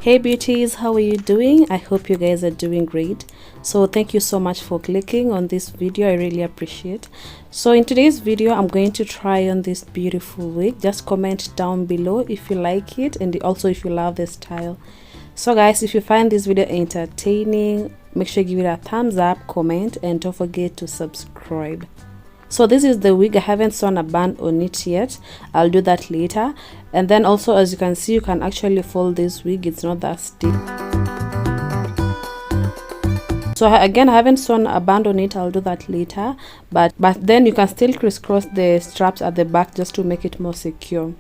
Hey beauties, how are you doing? I hope you guys are doing great. So thank you so much for clicking on this video. I really appreciate. So in today's video, I'm going to try on this beautiful wig. Just comment down below if you like it and also if you love the style. So guys, if you find this video entertaining, make sure you give it a thumbs up, comment, and don't forget to subscribe. So this is the wig. I haven't sewn a band on it yet. I'll do that later. And then also, as you can see, you can actually fold this wig. It's not that stiff. So again, I haven't sewn a band on it. I'll do that later. But then you can still crisscross the straps at the back just to make it more secure.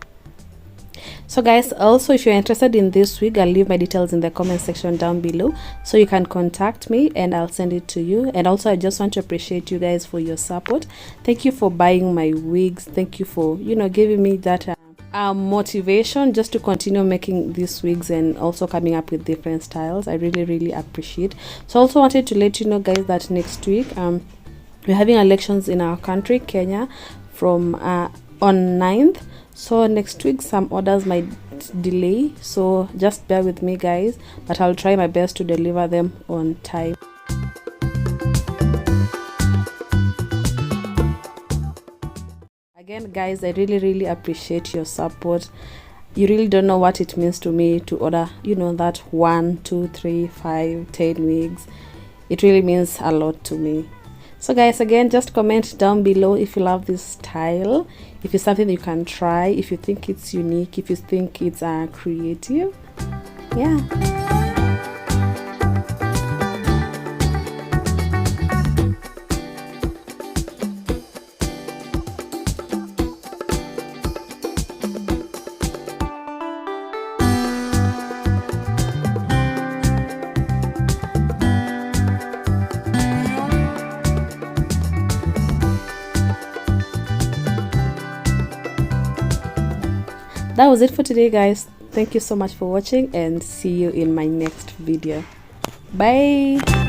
So guys, also if you're interested in this wig, I'll leave my details in the comment section down below, so you can contact me and I'll send it to you. And also I just want to appreciate you guys for your support. Thank you for buying my wigs. Thank you for giving me that motivation just to continue making these wigs and also coming up with different styles. I really appreciate. So I also wanted to let you know guys that next week we're having elections in our country, Kenya, from on 9th. So next week some orders might delay, so just bear with me guys, but I'll try my best to deliver them on time. Again guys, I really appreciate your support. You really don't know what it means to me to order that 1, 2, 3, 5, 10 wigs. It really means a lot to me. So guys, again, just comment down below if you love this style, if it's something you can try, if you think it's unique, if you think it's creative. Yeah. That was it for today guys. Thank you so much for watching and see you in my next video. Bye.